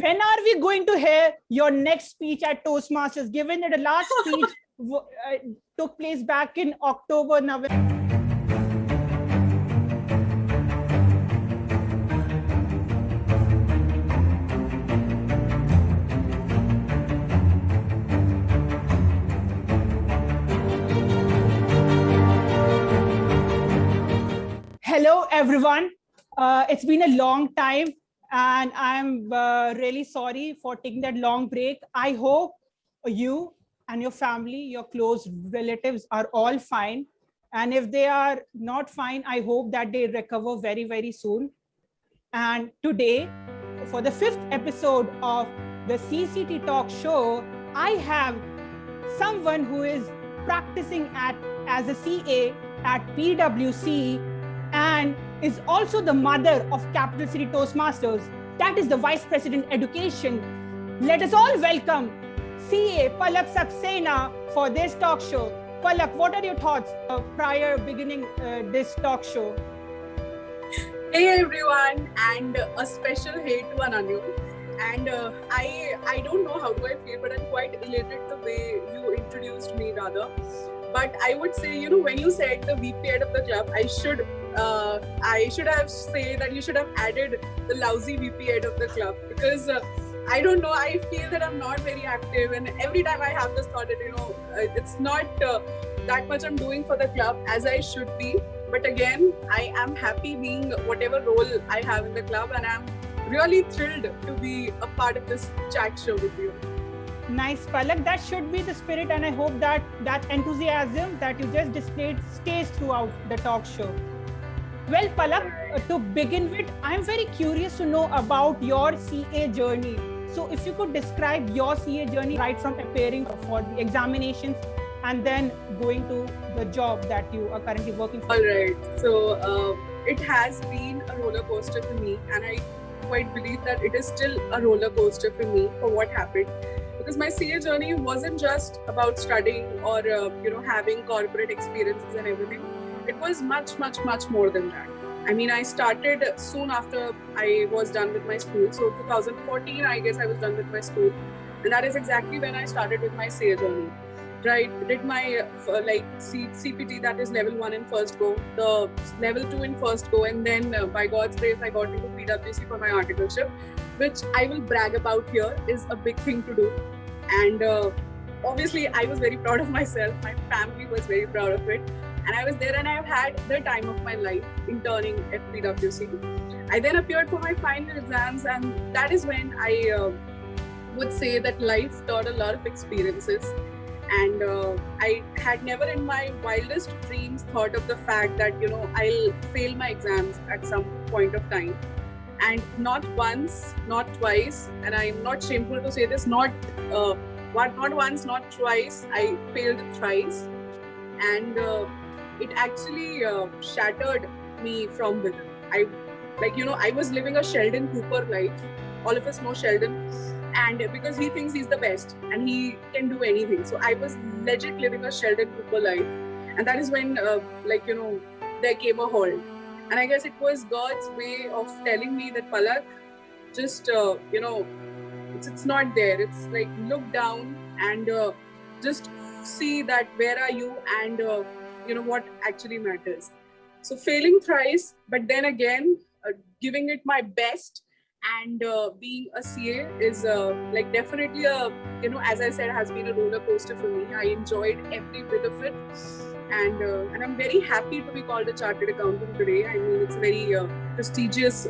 when are we going to hear your next speech at Toastmasters, given that the last speech took place back in October, November? Hello, everyone. It's been a long time, and I'm really sorry for taking that long break. I hope you and your family, your close relatives are all fine. And if they are not fine, I hope that they recover very, very soon. And today, for the 5th episode of the CCT Talk Show, I have someone who is practicing as a CA at PwC and is also the mother of Capital City Toastmasters. That is the Vice President Education. Let us all welcome CA Palak Saxena for this talk show. Palak, what are your thoughts prior beginning this talk show? Hey everyone, and a special hey to Ananyu. And I don't know how do I feel, but I'm quite elated the way you introduced me rather. But I would say, when you said the VP head of the club, I should have said that you should have added the lousy VP head of the club, because I don't know, I feel that I'm not very active, and every time I have this thought that it's not that much I'm doing for the club as I should be. But again, I am happy being whatever role I have in the club, and I'm really thrilled to be a part of this chat show with you. Nice, Palak. That should be the spirit, and I hope that that enthusiasm that you just displayed stays throughout the talk show. Well, Palak, to begin with, I'm very curious to know about your CA journey. So if you could describe your CA journey right from preparing for the examinations and then going to the job that you are currently working for. All right. So it has been a roller coaster for me, and I quite believe that it is still a roller coaster for me for what happened. Because my CA journey wasn't just about studying or having corporate experiences and everything. It was much, much, much more than that. I mean, I started soon after I was done with my school. So 2014, I guess I was done with my school. And that is exactly when I started with my CA journey. Right, did my CPT, that is level 1 in first go, the level 2 in first go, and then by God's grace I got into PwC for my articleship, which I will brag about here is a big thing to do. And obviously I was very proud of myself, my family was very proud of it, and I was there and I've had the time of my life interning at PwC. I then appeared for my final exams, and that is when I would say that life taught a lot of experiences. And I had never in my wildest dreams thought of the fact that, I'll fail my exams at some point of time. And not once, not twice, and I'm not shameful to say this, not once, not twice, I failed thrice. And it actually shattered me from within. I was living a Sheldon Cooper life. All of us know Sheldon. And because he thinks he's the best and he can do anything. So I was legit living a Sheldon Cooper life. And that is when, there came a halt. And I guess it was God's way of telling me that, Palak, just, it's not there. It's like, look down and just see that where are you and, what actually matters. So failing thrice, but then again, giving it my best. And being a CA is definitely as I said, has been a roller coaster for me. I enjoyed every bit of it. And I'm very happy to be called a chartered accountant today. I mean, it's a very prestigious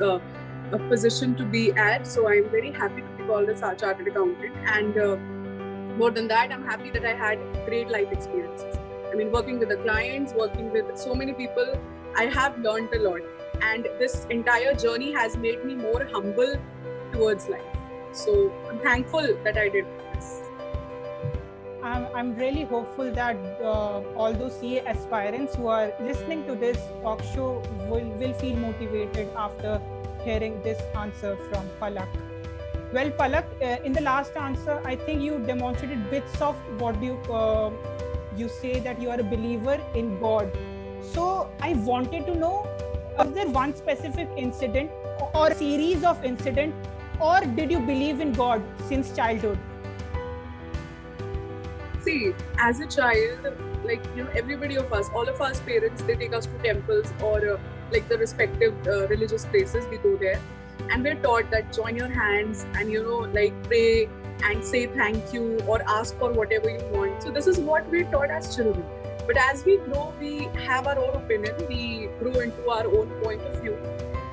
position to be at. So I'm very happy to be called a chartered accountant. And more than that, I'm happy that I had great life experiences. I mean, working with the clients, working with so many people, I have learned a lot. And this entire journey has made me more humble towards life. So I'm thankful that I did this. I'm really hopeful that all those CA aspirants who are listening to this talk show will feel motivated after hearing this answer from Palak. Well, Palak, in the last answer, I think you demonstrated bits of what you say that you are a believer in God. So I wanted to know, was there one specific incident or a series of incidents or did you believe in God since childhood? See, as a child, like, everybody of us, all of us parents, they take us to temples or like the respective religious places. We go there and we're taught that join your hands and, like pray and say thank you or ask for whatever you want. So this is what we're taught as children. But as we grow, we have our own opinion. We grow into our own point of view.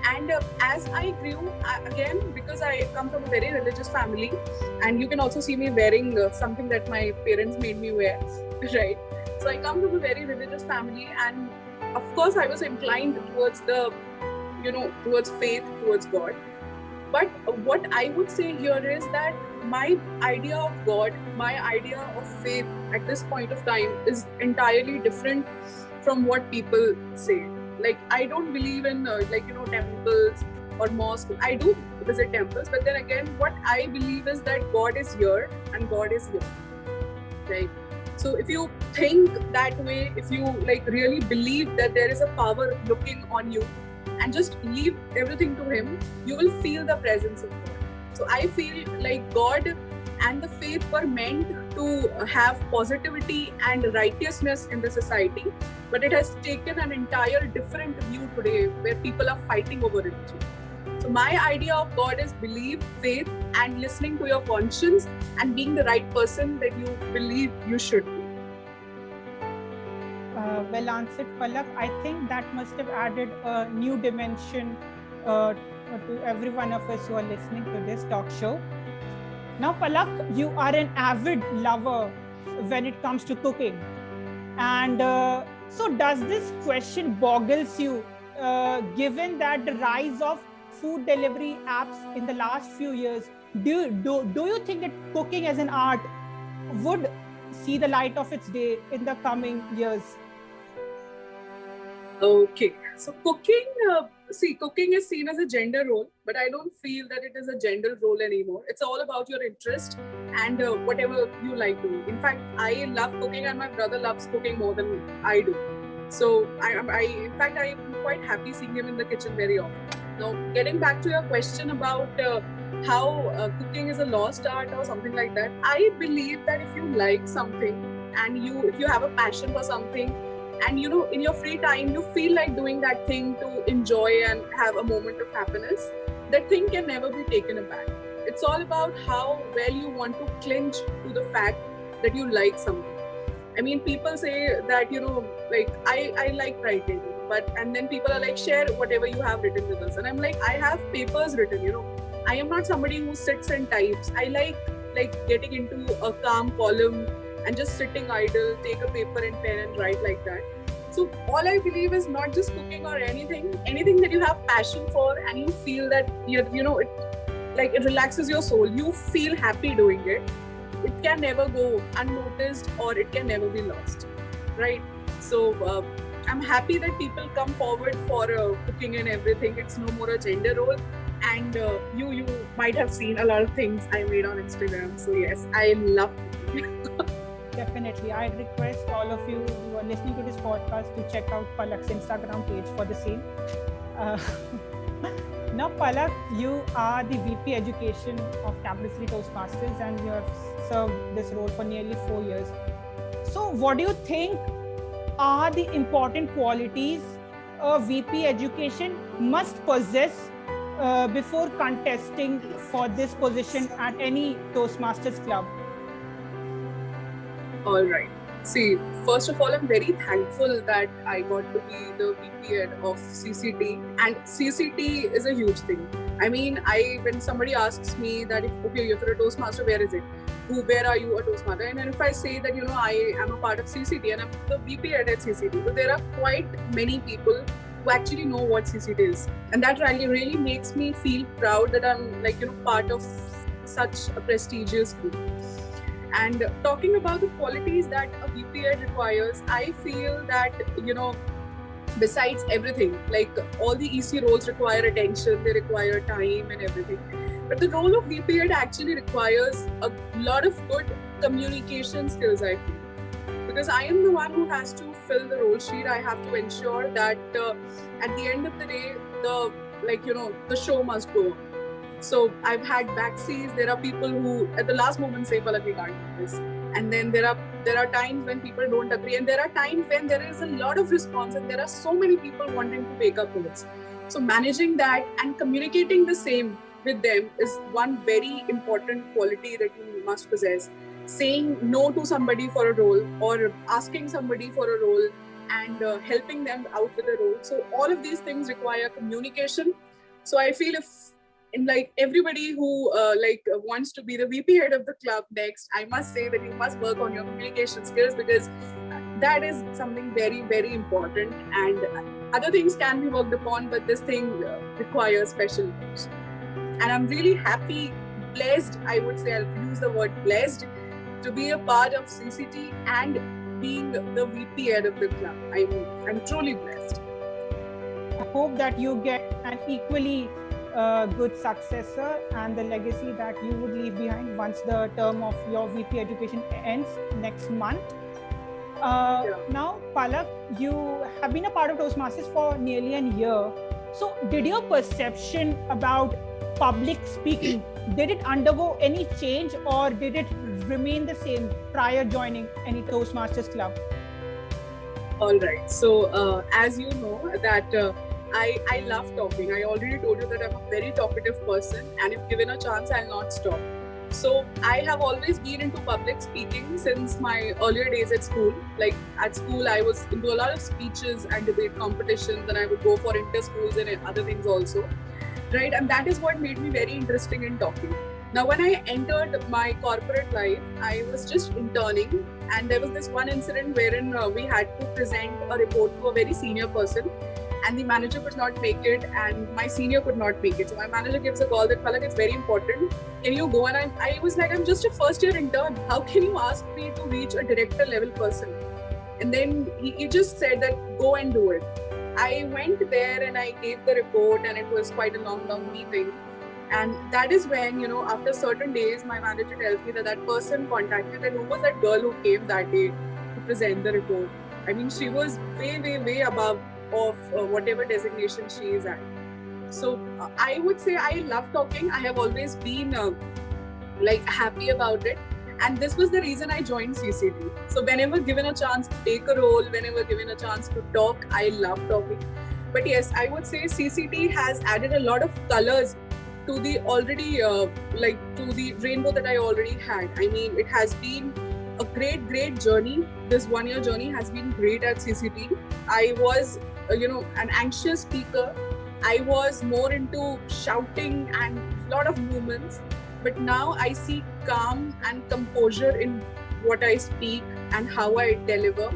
And as I grew, again, because I come from a very religious family, and you can also see me wearing something that my parents made me wear, right? So I come from a very religious family, and of course, I was inclined towards towards faith, towards God. But what I would say here is that my idea of God, my idea of faith at this point of time is entirely different from what people say. Like, I don't believe in temples or mosques. I do visit temples, but then again, what I believe is that God is here and God is here, right? So if you think that way, if you really believe that there is a power looking on you and just leave everything to Him, you will feel the presence of God. So I feel like God and the faith were meant to have positivity and righteousness in the society, but it has taken an entire different view today where people are fighting over religion. So my idea of God is belief, faith, and listening to your conscience and being the right person that you believe you should be. Well answered, Palak. I think that must have added a new dimension to every one of us who are listening to this talk show. Now, Palak, you are an avid lover when it comes to cooking. And so does this question boggles you, given that the rise of food delivery apps in the last few years? Do you think that cooking as an art would see the light of its day in the coming years? Okay, so cooking, cooking is seen as a gender role, but I don't feel that it is a gender role anymore. It's all about your interest and whatever you like doing. In fact, I love cooking and my brother loves cooking more than I do. So I'm quite happy seeing him in the kitchen very often. Now, getting back to your question about how cooking is a lost art or something like that, I believe that if you like something and if you have a passion for something, and in your free time you feel like doing that thing to enjoy and have a moment of happiness, that thing can never be taken aback. It's all about how well you want to cling to the fact that you like something. I mean, people say that I like writing, and then people are like, share whatever you have written with us, and I'm like, I have papers written. I am not somebody who sits and types. I like getting into a calm column and just sitting idle, take a paper and pen and write like that. So all I believe is not just cooking or anything that you have passion for and you feel that it relaxes your soul. You feel happy doing it. It can never go unnoticed or it can never be lost, right? So I'm happy that people come forward for cooking and everything. It's no more a gender role. And you might have seen a lot of things I made on Instagram. So yes, I love cooking. Definitely. I'd request all of you who are listening to this podcast to check out Palak's Instagram page for the same. Now, Palak, you are the VP Education of City Toastmasters and you have served this role for nearly 4 years. So what do you think are the important qualities a VP Education must possess before contesting for this position at any Toastmasters club? All right. See, first of all, I'm very thankful that I got to be the VP Ed of CCT, and CCT is a huge thing. I mean, when somebody asks me that if you're a Toastmaster, where is it? Where are you a Toastmaster? And if I say that I am a part of CCT and I'm the VP Ed at CCT, so there are quite many people who actually know what CCT is, and that really makes me feel proud that I'm part of such a prestigious group. And talking about the qualities that a VP Ed requires, I feel that, besides everything, like all the EC roles require attention, they require time and everything. But the role of VP Ed actually requires a lot of good communication skills, I feel. Because I am the one who has to fill the role sheet. I have to ensure that at the end of the day, the show must go on. So I've had backseas. There are people who at the last moment say, "Palak, we can't do this," and then there are times when people don't agree, and there are times when there is a lot of response, and there are so many people wanting to take up roles. So managing that and communicating the same with them is one very important quality that you must possess. Saying no to somebody for a role, or asking somebody for a role, and helping them out with a role. So all of these things require communication. So I feel if in like everybody who wants to be the VP head of the club next, I must say that you must work on your communication skills, because that is something very, very important. And other things can be worked upon, but this thing requires special notes. And I'm really happy, blessed, I would say, I'll use the word blessed, to be a part of CCT and being the VP head of the club. I'm truly blessed. I hope that you get an equally good successor and the legacy that you would leave behind once the term of your VP education ends next month. Now, Palak, you have been a part of Toastmasters for nearly a year. So did your perception about public speaking, did it undergo any change, or did it remain the same prior joining any Toastmasters club? All right. So as you know that I love talking. I already told you that I'm a very talkative person, and if given a chance, I'll not stop. So I have always been into public speaking since my earlier days at school. Like at school, I was into a lot of speeches and debate competitions, and I would go for inter-schools and other things also. Right, and that is what made me very interesting in talking. Now, when I entered my corporate life, I was just interning, and there was this one incident wherein we had to present a report to a very senior person, and the manager could not make it, and my senior could not make it. So my manager gives a call that, Palak, it's very important. Can you go? And I was like, I'm just a first year intern. How can you ask me to reach a director level person? And then he just said that, go and do it. I went there and I gave the report, and it was quite a long meeting. And that is when, after certain days, my manager tells me that that person contacted, and who was that girl who came that day to present the report? I mean, she was way, way, way above of whatever designation she is at. So I would say I love talking. I have always been happy about it. And this was the reason I joined CCT. So whenever given a chance to take a role, whenever given a chance to talk, I love talking. But yes, I would say CCT has added a lot of colors to the already, to the rainbow that I already had. I mean, it has been a great, great journey. This 1 year journey has been great at CCT. I was, an anxious speaker. I was more into shouting and a lot of movements. But now I see calm and composure in what I speak and how I deliver.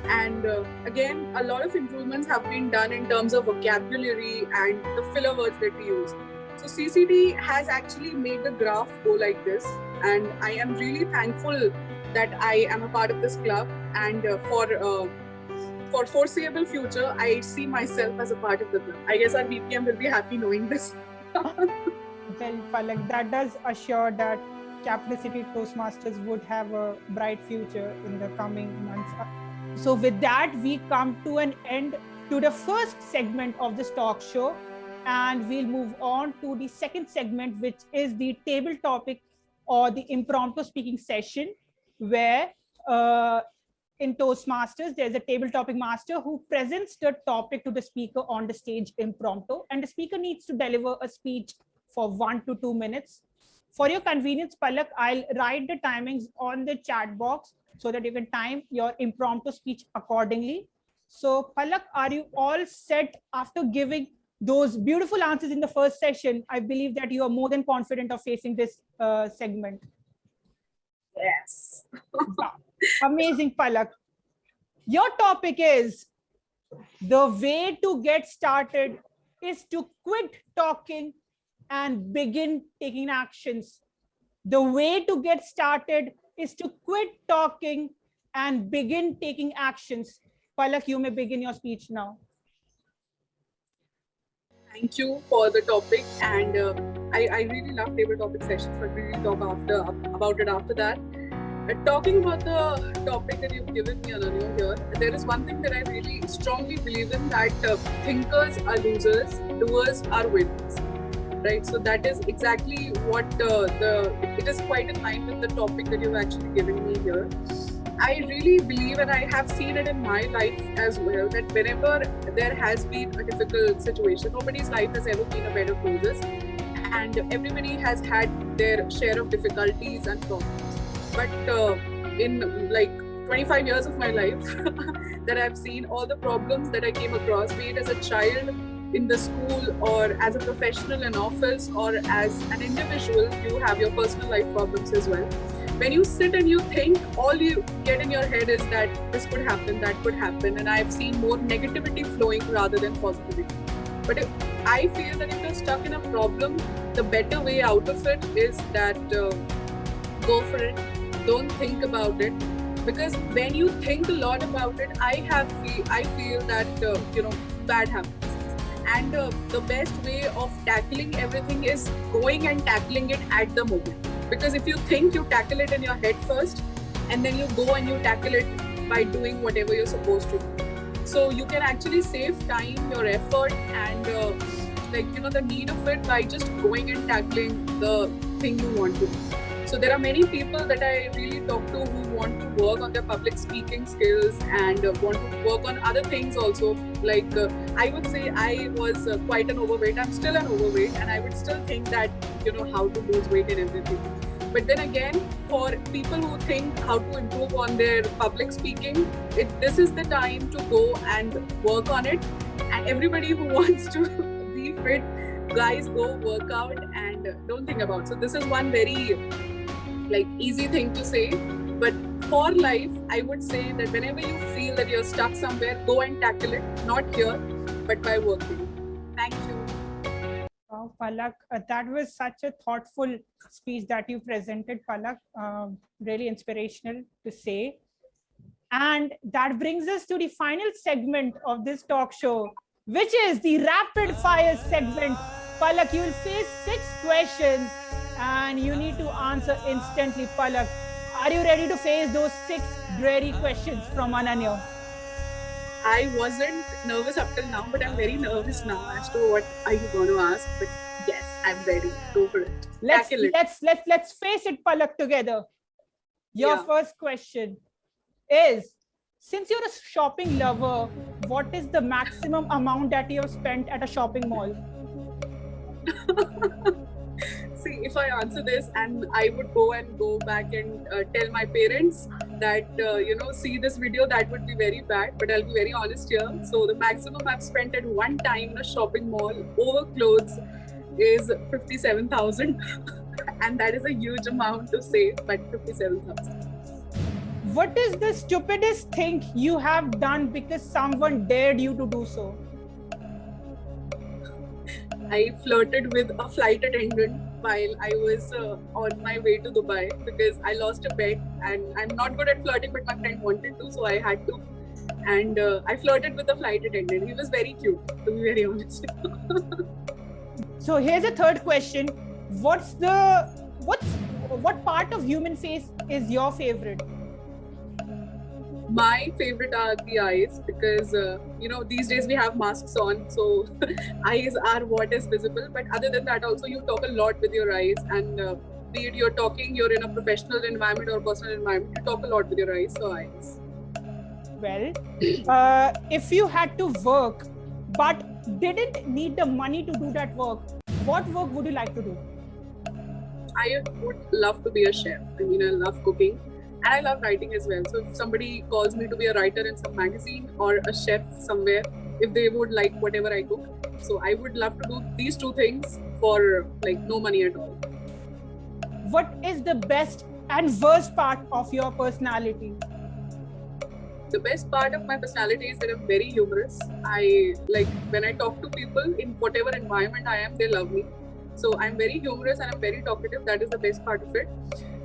And again, a lot of improvements have been done in terms of vocabulary and the filler words that we use. So CCT has actually made the graph go like this. And I am really thankful that I am a part of this club. And for foreseeable future, I see myself as a part of the club. I guess our BPM will be happy knowing this. Well, Palak, that does assure that Capital City Toastmasters would have a bright future in the coming months. So with that, we come to an end to the first segment of this talk show, and we'll move on to the second segment, which is the table topic or the impromptu speaking session, where in Toastmasters, there's a table topic master who presents the topic to the speaker on the stage impromptu, and the speaker needs to deliver a speech for 1 to 2 minutes. For your convenience, Palak, I'll write the timings on the chat box so that you can time your impromptu speech accordingly. So Palak, are you all set after giving those beautiful answers in the first session? I believe that you are more than confident of facing this segment. Yes. Wow. Amazing, Palak. Your topic is the way to get started is to quit talking and begin taking actions. The way to get started is to quit talking and begin taking actions. Palak, you may begin your speech now. Thank you for the topic, and I really love table topic sessions, but we will talk about it after that. Talking about the topic that you've given me, Ananya, here, there is one thing that I really strongly believe in, that thinkers are losers, doers are winners. right? So that is exactly what it is quite in line with the topic that you've actually given me here. I really believe, and I have seen it in my life as well, that whenever there has been a difficult situation, nobody's life has ever been a bed of roses, and everybody has had their share of difficulties and problems. But in like 25 years of my life, that I've seen all the problems that I came across, be it as a child in the school or as a professional in office or as an individual, you have your personal life problems as well. When you sit and you think, all you get in your head is that this could happen, that could happen, and I've seen more negativity flowing rather than positivity. But I feel that if you're stuck in a problem, the better way out of it is that go for it. Don't think about it, because when you think a lot about it, I feel that bad happens. And the best way of tackling everything is going and tackling it at the moment. Because if you think, you tackle it in your head first, and then you go and you tackle it by doing whatever you're supposed to do. So you can actually save time, your effort, and the need of it by just going and tackling the thing you want to do. So there are many people that I really talk to who want to work on their public speaking skills and want to work on other things also. Like I would say I was quite an overweight. I'm still an overweight, and I would still think that how to lose weight and everything. But then again, for people who think how to improve on their public speaking, this is the time to go and work on it. And everybody who wants to be fit, guys, go work out and don't think about it. So this is one very easy thing to say. But for life, I would say that whenever you feel that you're stuck somewhere, go and tackle it. Not here, but by working. Thank you. Wow, Palak, that was such a thoughtful speech that you presented, Palak. Really inspirational to say. And that brings us to the final segment of this talk show, which is the rapid fire segment. Palak, you will face 6 questions and you need to answer instantly. Palak, are you ready to face those 6 dreary questions from Ananya? I wasn't nervous up till now, but I'm very nervous now as to what are you going to ask. But yes, I'm ready. Go for it. Let's face it, Palak, together. Your first question is, since you're a shopping lover, what is the maximum amount that you have spent at a shopping mall? See, if I answer this and I would go back and tell my parents that, see this video, that would be very bad. But I'll be very honest here. So the maximum I've spent at one time in a shopping mall over clothes is 57,000. And that is a huge amount to say, but 57,000. What is the stupidest thing you have done because someone dared you to do so? I flirted with a flight attendant while I was on my way to Dubai because I lost a bet, and I'm not good at flirting, but my friend wanted to, so I had to. And I flirted with the flight attendant. He was very cute, to be very honest. So here's a third question. What part of human face is your favorite? My favorite are the eyes because, these days we have masks on. So eyes are what is visible. But other than that, also you talk a lot with your eyes. And be it you're in a professional environment or personal environment, you talk a lot with your eyes. So eyes. Well, if you had to work, but didn't need the money to do that work, what work would you like to do? I would love to be a chef. I love cooking. And I love writing as well. So if somebody calls me to be a writer in some magazine or a chef somewhere, if they would like whatever I cook. So I would love to do these 2 things for no money at all. What is the best and worst part of your personality? The best part of my personality is that I'm very humorous. When I talk to people in whatever environment I am, they love me. So I'm very humorous and I'm very talkative. That is the best part of it.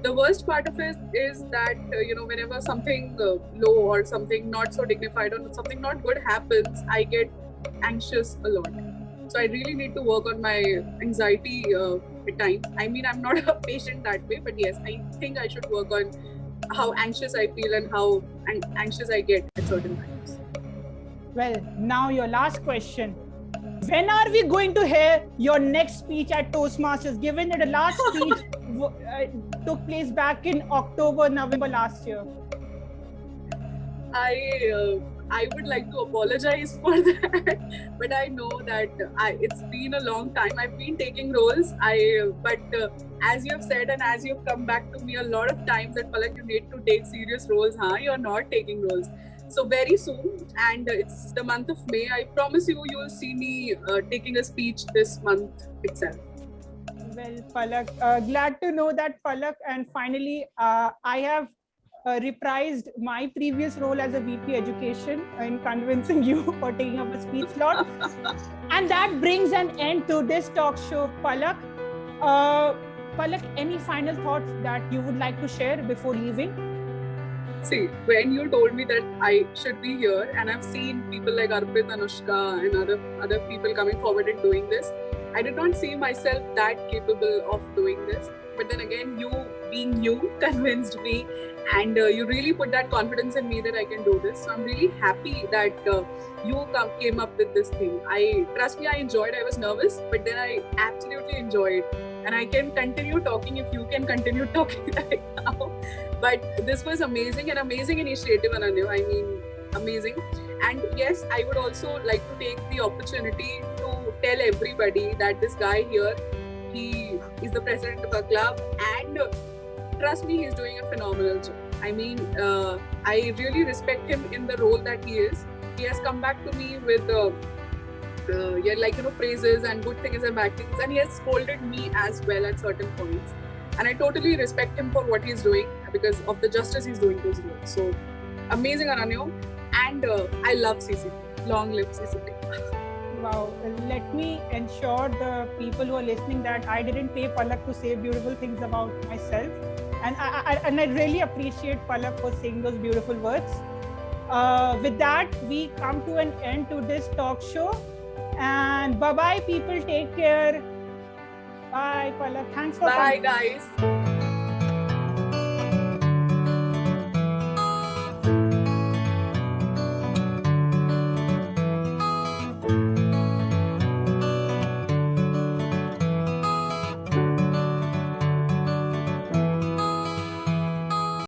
The worst part of it is that, whenever something low or something not so dignified or something not good happens, I get anxious a lot. So I really need to work on my anxiety at times. I'm not a patient that way, but yes, I think I should work on how anxious I feel and how anxious I get at certain times. Well, now your last question. When are we going to hear your next speech at Toastmasters, given that the last speech took place back in October, November last year? I would like to apologize for that, but I know that it's been a long time. I've been taking roles. But as you have said and as you've come back to me a lot of times that Palak, you need to take serious roles, huh? You're not taking roles. So very soon, and it's the month of May. I promise you, you'll see me taking a speech this month itself. Well, Palak, glad to know that, Palak. And finally, I have reprised my previous role as a VP Education in convincing you for taking up a speech slot. And that brings an end to this talk show, Palak. Palak, any final thoughts that you would like to share before leaving? See, when you told me that I should be here, and I've seen people like Arpit, Anushka, and other people coming forward and doing this, I did not see myself that capable of doing this. But then again, you being you convinced me, and you really put that confidence in me that I can do this. So I'm really happy that you came up with this thing. Trust me, I enjoyed. I was nervous, but then I absolutely enjoyed, and I can continue talking if you can continue talking right now. But this was amazing, an amazing initiative, Ananya. I mean, amazing. And yes, I would also like to take the opportunity to tell everybody that this guy here, he is the president of our club, and trust me, he's doing a phenomenal job. I mean, I really respect him in the role that he is. He has come back to me with praises and good things and bad things, and he has scolded me as well at certain points. And I totally respect him for what he's doing because of the justice he's doing to his role. So amazing, Ananya. And I love CCT. Long live CCT. Wow. Let me ensure the people who are listening that I didn't pay Palak to say beautiful things about myself. And I really appreciate Palak for saying those beautiful words. With that, we come to an end to this talk show. And bye-bye, people. Take care. Bye, Palak. Thanks for Bye, coming. guys.